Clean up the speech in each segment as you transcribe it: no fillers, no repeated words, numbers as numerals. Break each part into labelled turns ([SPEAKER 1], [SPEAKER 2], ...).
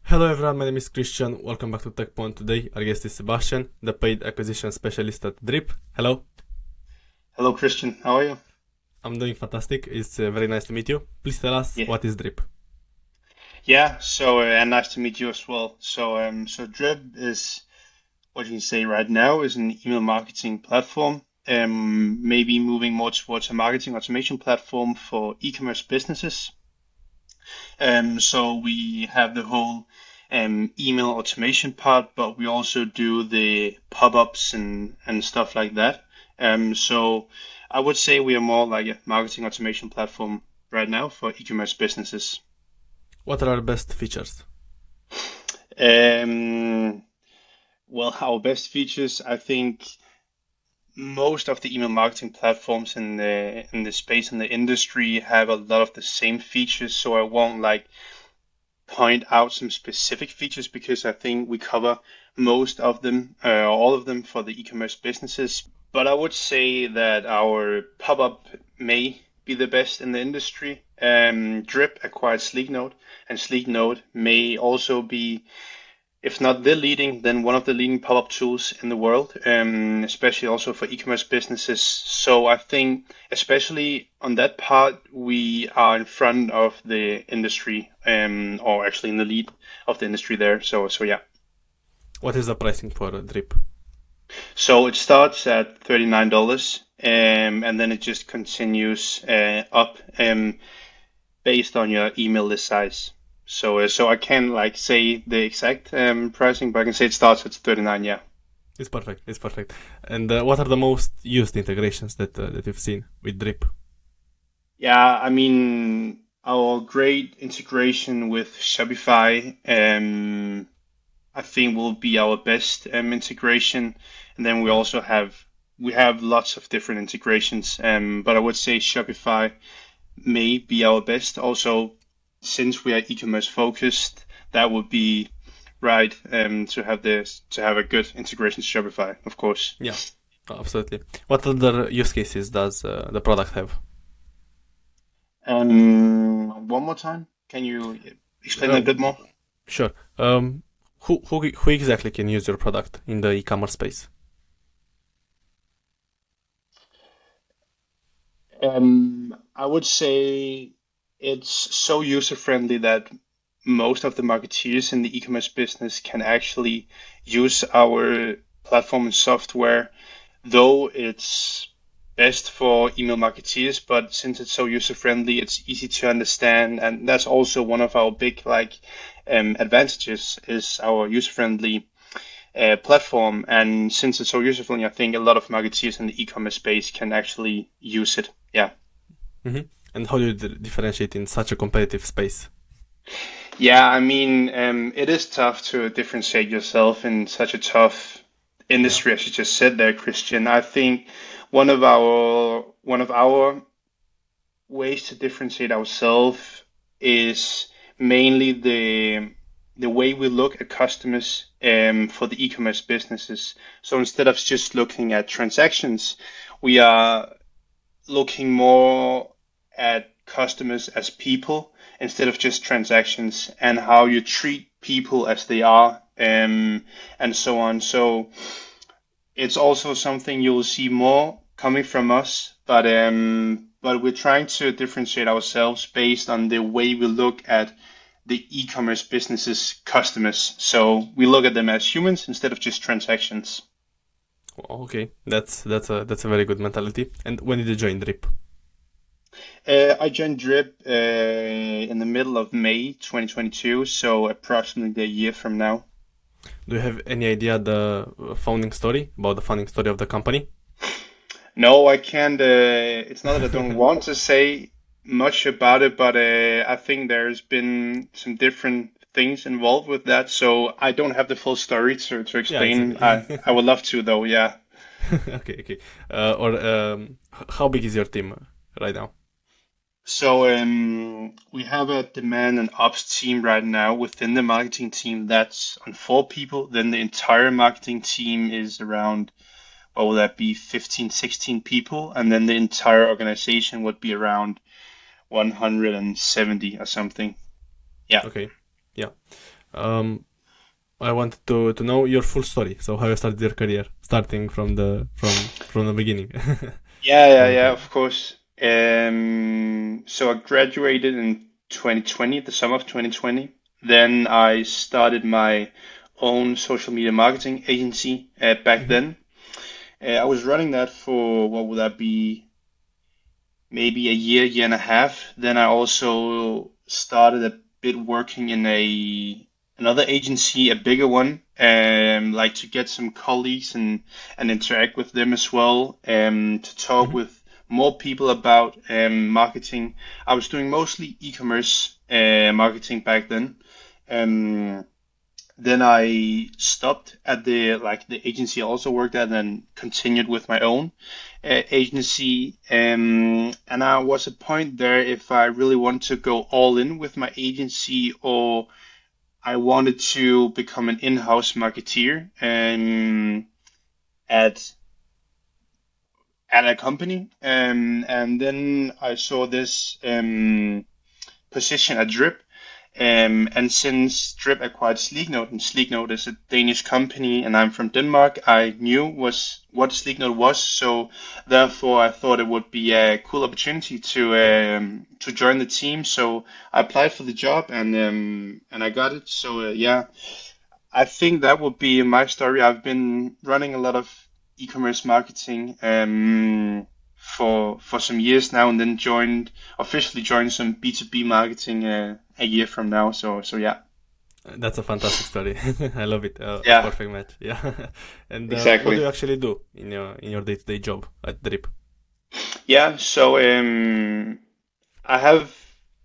[SPEAKER 1] Hello everyone, my name is Christian. Welcome back to Tekpon. Today, our guest is Sebastian, the paid acquisition specialist at Drip. Hello,
[SPEAKER 2] Hello, Christian. How are you?
[SPEAKER 1] I'm doing fantastic. It's very nice to meet you. Please tell us
[SPEAKER 2] Yeah,
[SPEAKER 1] what is Drip.
[SPEAKER 2] yeah. So, and nice to meet you as well. So Drip is what you can say right now is an email marketing platform. Maybe moving more towards a marketing automation platform for e-commerce businesses. So we have the whole email automation part, but we also do the pop-ups and stuff like that. So I would say we are more like a marketing automation platform right now for e-commerce businesses.
[SPEAKER 1] What are our best features?
[SPEAKER 2] Um, well, our best features, I think most of the email marketing platforms in the space in the industry have a lot of the same features, so I won't like point out some specific features because I think we cover most of them, all of them for the e-commerce businesses. But I would say that our pop-up may be the best in the industry. Drip acquired Sleeknote, and Sleeknote may also be, if not the leading, then one of the leading pop-up tools in the world, especially also for e-commerce businesses. So I think, especially on that part, we are in front of the industry, or actually in the lead of the industry there. So yeah.
[SPEAKER 1] What is the pricing for Drip?
[SPEAKER 2] So it starts at $39, and then it just continues up based on your email list size. So I can't like say the exact pricing, but I can say it starts at 39. Yeah.
[SPEAKER 1] It's perfect. It's perfect. And what are the most used integrations that you've seen with Drip?
[SPEAKER 2] Yeah, I mean, our great integration with Shopify, I think will be our best integration. And then
[SPEAKER 1] Yeah.
[SPEAKER 2] we have lots of different integrations, but I would say Shopify may be our best. Also, since we are e-commerce focused, that would be right to have a good integration to Shopify, of course.
[SPEAKER 1] Yeah. Absolutely. What other use cases does the product have?
[SPEAKER 2] One more time, can you explain that a
[SPEAKER 1] Uh,
[SPEAKER 2] bit more?
[SPEAKER 1] sure. Who exactly can use your product in the e-commerce space?
[SPEAKER 2] I would say it's so user friendly that most of the marketeers in the e-commerce business can actually use our platform and software, though it's best for email marketeers, but since it's so user friendly, it's easy to understand, and that's also one of our big advantages is our user friendly platform. And since it's so user friendly, I think a lot of marketeers in the e-commerce space can actually use it. Yeah.
[SPEAKER 1] Hmm. And how do you differentiate in such a competitive space?
[SPEAKER 2] Yeah, I mean, it is tough to differentiate yourself in such a tough
[SPEAKER 1] Yeah.
[SPEAKER 2] industry, as you just said there, Christian. I think one of our ways to differentiate ourselves is mainly the way we look at customers for the e-commerce businesses. So instead of just looking at transactions, we are looking more at customers as people instead of just transactions, and how you treat people as they are, and so on. So it's also something you'll see more coming from us, but we're trying to differentiate ourselves based on the way we look at the e-commerce businesses customers. So we look at them as humans instead of just transactions.
[SPEAKER 1] Okay, that's a very good mentality. And when did you join Drip?
[SPEAKER 2] I joined Drip in the middle of May 2022, so approximately a year from now.
[SPEAKER 1] Do you have any idea the founding story about the founding story of the company?
[SPEAKER 2] No, I can't. It's not that I don't want to say much about it, but I think there's been some different things involved with that, so I don't have the full story to
[SPEAKER 1] Yeah, it's
[SPEAKER 2] explain. I
[SPEAKER 1] okay.
[SPEAKER 2] would love to, though. Yeah.
[SPEAKER 1] Okay, okay. Or how big is your team right now?
[SPEAKER 2] So we have a demand and ops team right now within the marketing team that's on 4 people. Then the entire marketing team is around, what will that be, 15, 16 people. And then the entire organization would be around 170 or something. Yeah.
[SPEAKER 1] Okay, yeah. Um, I wanted to know your full story. So how you started your career, starting from the beginning.
[SPEAKER 2] Yeah,
[SPEAKER 1] Okay.
[SPEAKER 2] of course. So I graduated in 2020, the summer of 2020. Then I started my own social media marketing agency back
[SPEAKER 1] Hmm.
[SPEAKER 2] then. I was running that for, what would that be, maybe a year and a half. Then I also started a bit working in another agency, a bigger one, like to get some colleagues and interact with them as well, to talk
[SPEAKER 1] Hmm.
[SPEAKER 2] with more people about marketing. I was doing mostly e-commerce marketing back then. Um, then I stopped at the agency I also worked at and continued with my own agency. And I was a point there if I really wanted to go all in with my agency or I wanted to become an in-house marketeer at a company. And then I saw this position at Drip. And since Drip acquired Sleeknote, and Sleeknote is a Danish company, and I'm from Denmark, I knew was what Sleeknote was. So therefore, I thought it would be a cool opportunity to join the team. So I applied for the job, and I got it. So yeah, I think that would be my story. I've been running a lot of e-commerce marketing for some years now, and then officially joined some B2B marketing a year from now. So yeah,
[SPEAKER 1] That's a fantastic story. I love it. A
[SPEAKER 2] yeah,
[SPEAKER 1] perfect match. Yeah. And what do
[SPEAKER 2] exactly.
[SPEAKER 1] you actually do in your day-to-day job at Drip?
[SPEAKER 2] Yeah, so I have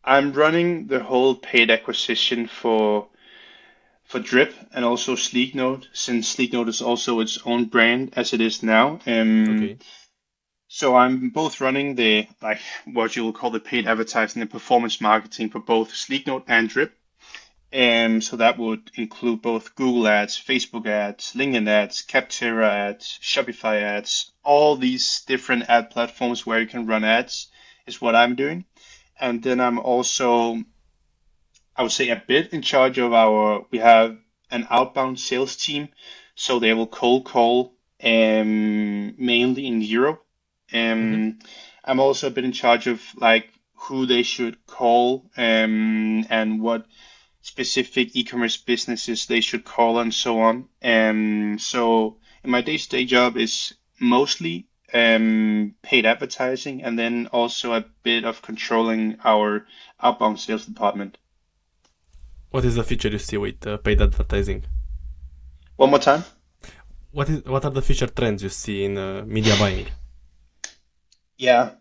[SPEAKER 2] I'm running the whole paid acquisition for Drip and also Sleeknote, since Sleeknote is also its own brand as it is now.
[SPEAKER 1] Okay.
[SPEAKER 2] So I'm both running the like what you'll call the paid advertising and performance marketing for both Sleeknote and Drip. And so that would include both Google ads, Facebook ads, LinkedIn ads, Capterra ads, Shopify ads, all these different ad platforms where you can run ads is what I'm doing. And then I'm also, I would say, a bit in charge of we have an outbound sales team. So they will cold call mainly in Europe.
[SPEAKER 1] Hmm.
[SPEAKER 2] I'm also a bit in charge of like who they should call and what specific e-commerce businesses they should call and so on. So in my day-to-day job is mostly paid advertising and then also a bit of controlling our outbound sales department.
[SPEAKER 1] What is the feature you see with paid advertising?
[SPEAKER 2] One more time.
[SPEAKER 1] What are the future trends you see in media buying?
[SPEAKER 2] Yeah.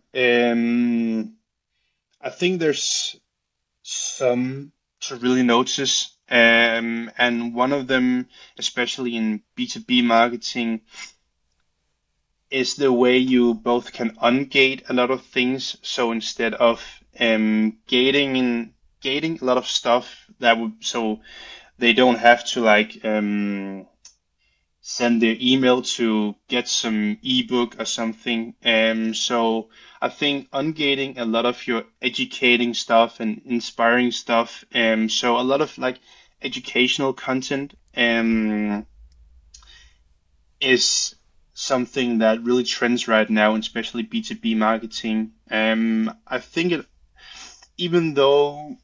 [SPEAKER 2] I think there's some to really notice. And one of them, especially in B2B marketing, is the way you both can ungate a lot of things. So instead of gating a lot of stuff that would so they don't have to like send their email to get some ebook or something. So I think ungating a lot of your educating stuff and inspiring stuff. So a lot of like educational content is something that really trends right now, and especially B2B marketing. I think even though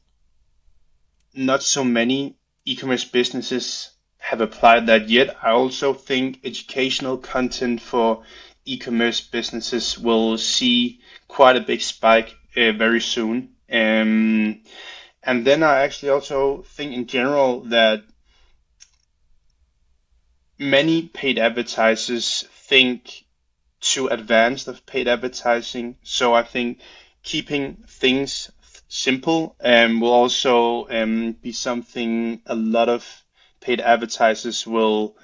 [SPEAKER 2] not so many e-commerce businesses have applied that yet, I also think educational content for e-commerce businesses will see quite a big spike very soon. And then I actually also think in general that many paid advertisers think too advanced of paid advertising. So I think keeping things simple will also be something a lot of paid advertisers will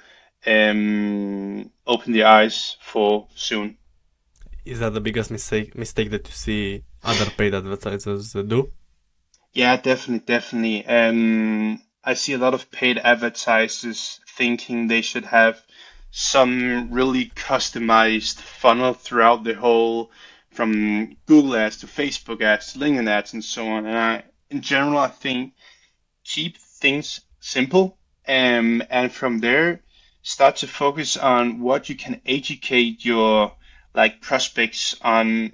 [SPEAKER 2] open their eyes for soon.
[SPEAKER 1] Is that the biggest mistake that you see other paid advertisers do?
[SPEAKER 2] Yeah, definitely. I see a lot of paid advertisers thinking they should have some really customized funnel throughout the whole, from Google ads to Facebook ads to LinkedIn ads and so on. In general, I think keep things simple, and from there start to focus on what you can educate your like prospects on,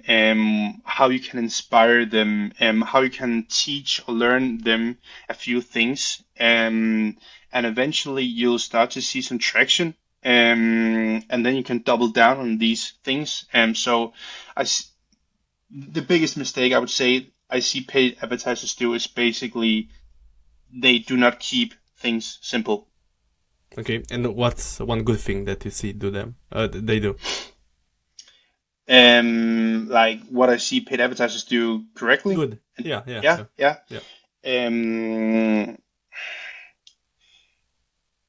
[SPEAKER 2] how you can inspire them, how you can teach or learn them a few things, and eventually you'll start to see some traction, and then you can double down on these things. So I, the biggest mistake I would say I see paid advertisers do is basically they do not keep things simple.
[SPEAKER 1] Okay, and what's one good thing that you see do them? They do.
[SPEAKER 2] Like what I see paid advertisers do correctly.
[SPEAKER 1] Good. Yeah, yeah,
[SPEAKER 2] Yeah,
[SPEAKER 1] yeah,
[SPEAKER 2] yeah.
[SPEAKER 1] yeah.
[SPEAKER 2] Um,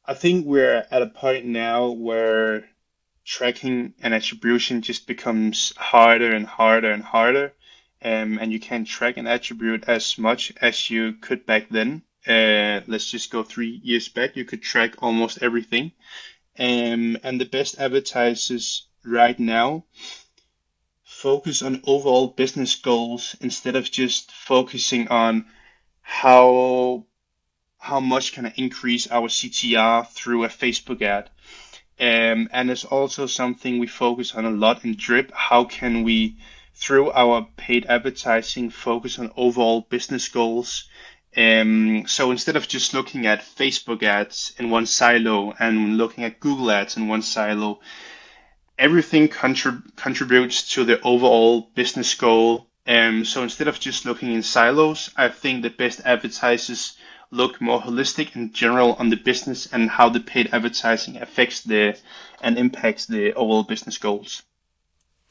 [SPEAKER 2] I think we're at a point now where tracking and attribution just becomes harder and harder and harder. And you can't track and attribute as much as you could back then. Let's just go 3 years back. You could track almost everything. And the best advertisers right now focus on overall business goals instead of just focusing on how how much can I increase our CTR through a Facebook ad. And it's also something we focus on a lot in Drip. How can we, through our paid advertising, focus on overall business goals? So instead of just looking at Facebook ads in one silo and looking at Google ads in one silo, everything contributes to the overall business goal. So instead of just looking in silos, I think the best advertisers look more holistic in general on the business and how the paid advertising affects the and impacts the overall business goals.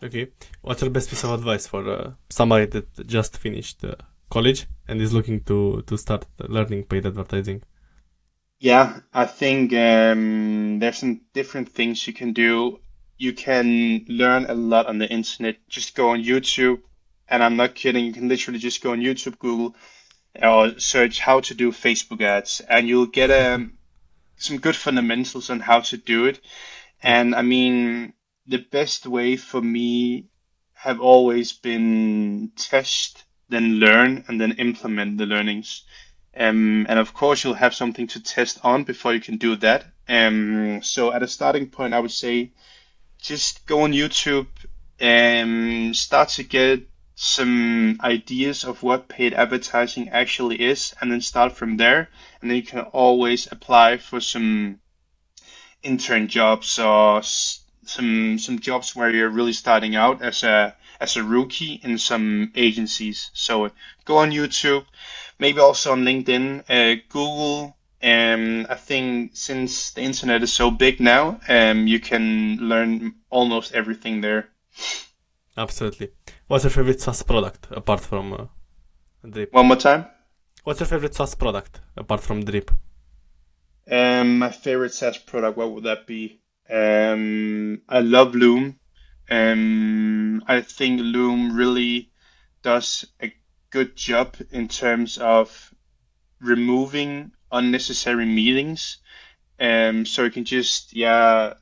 [SPEAKER 1] Okay. What's your best piece of advice for somebody that just finished college and is looking to start learning paid advertising?
[SPEAKER 2] Yeah, I think there's some different things you can do. You can learn a lot on the internet. Just go on YouTube, and I'm not kidding. You can literally just go on YouTube, Google, or search how to do Facebook ads, and you'll get some good fundamentals on how to do it.
[SPEAKER 1] Yeah.
[SPEAKER 2] And I mean, the best way for me have always been test, then learn, and then implement the learnings. And of course, you'll have something to test on before you can do that. So at a starting point, I would say just go on YouTube and start to get some ideas of what paid advertising actually is, and then start from there. And then you can always apply for some intern jobs or some jobs where you're really starting out as a rookie in some agencies. So go on YouTube, maybe also on LinkedIn, Google. I think since the internet is so big now, you can learn almost everything there.
[SPEAKER 1] Absolutely. What's your favorite SaaS product apart from Drip?
[SPEAKER 2] One more time.
[SPEAKER 1] What's your favorite SaaS product apart from Drip?
[SPEAKER 2] My favorite SaaS product, what would that be? I love Loom. I think Loom really does a good job in terms of removing unnecessary meetings. So you can just, yeah,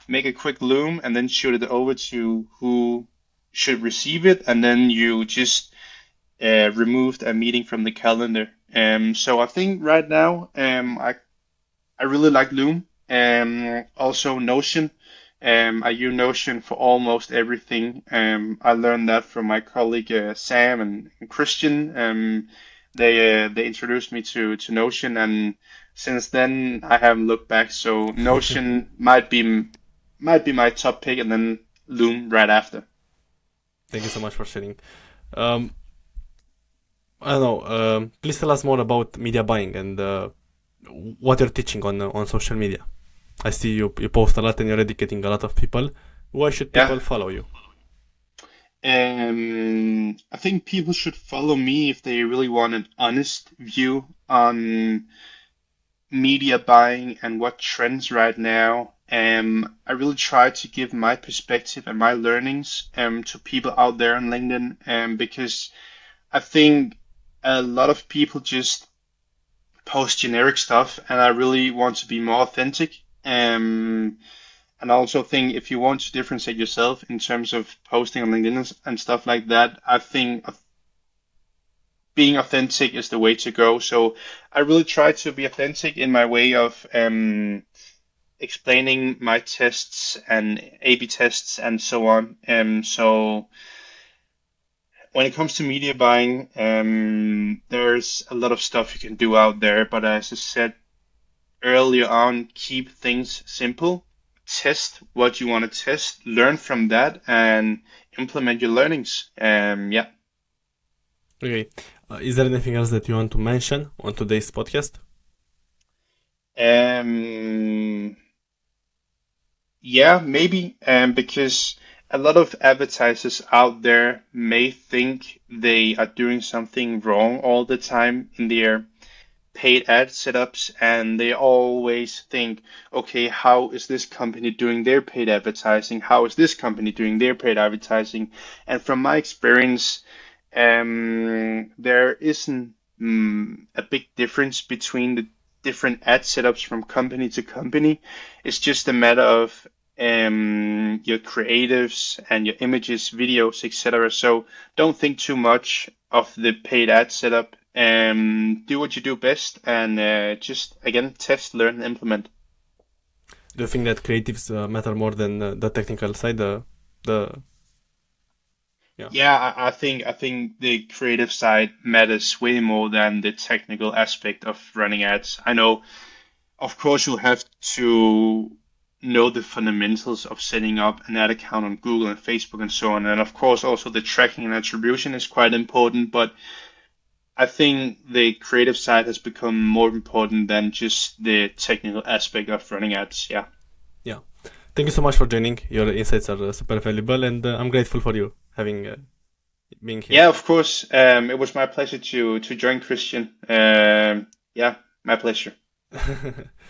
[SPEAKER 2] make a quick Loom and then shoot it over to who should receive it, and then you just removed a meeting from the calendar. So I think right now, I really like Loom. Also Notion. I use Notion for almost everything. I learned that from my colleague Sam and Christian. They introduced me to Notion, and since then I haven't looked back. So Notion might be my top pick, and then Loom right after.
[SPEAKER 1] Thank you so much for sharing. Um, I don't know. Please tell us more about media buying and what you're teaching on social media. I see you post a lot and you're educating a lot of people. Why should
[SPEAKER 2] Yeah.
[SPEAKER 1] people follow you?
[SPEAKER 2] I think people should follow me if they really want an honest view on media buying and what trends right now. I really try to give my perspective and my learnings to people out there on LinkedIn, because I think a lot of people just post generic stuff, and I really want to be more authentic. And I also think if you want to differentiate yourself in terms of posting on LinkedIn and stuff like that, I think being authentic is the way to go. So I really try to be authentic in my way of explaining my tests and A/B tests and so on. So when it comes to media buying, there's a lot of stuff you can do out there, but as I said earlier on, keep things simple. Test what you want to test, learn from that, and implement your learnings. Yeah.
[SPEAKER 1] Okay. Is there anything else that you want to mention on today's podcast?
[SPEAKER 2] Um, yeah, maybe. Because a lot of advertisers out there may think they are doing something wrong all the time in their paid ad setups, and they always think, okay, how is this company doing their paid advertising? How is this company doing their paid advertising? And from my experience, there isn't a big difference between the different ad setups from company to company. It's just a matter of your creatives and your images, videos, etc. So don't think too much of the paid ad setup. Do what you do best, and just again test, learn, and implement.
[SPEAKER 1] Do you think that creatives matter more than the technical side? The Yeah.
[SPEAKER 2] Yeah, I think the creative side matters way more than the technical aspect of running ads. I know, of course, you'll have to know the fundamentals of setting up an ad account on Google and Facebook and so on, and of course, also the tracking and attribution is quite important. But I think the creative side has become more important than just the technical aspect of running ads. Yeah.
[SPEAKER 1] Yeah. Thank you so much for joining. Your insights are super valuable, and I'm grateful for you having being here.
[SPEAKER 2] Yeah, of course. It was my pleasure to join Christian. Yeah, my pleasure.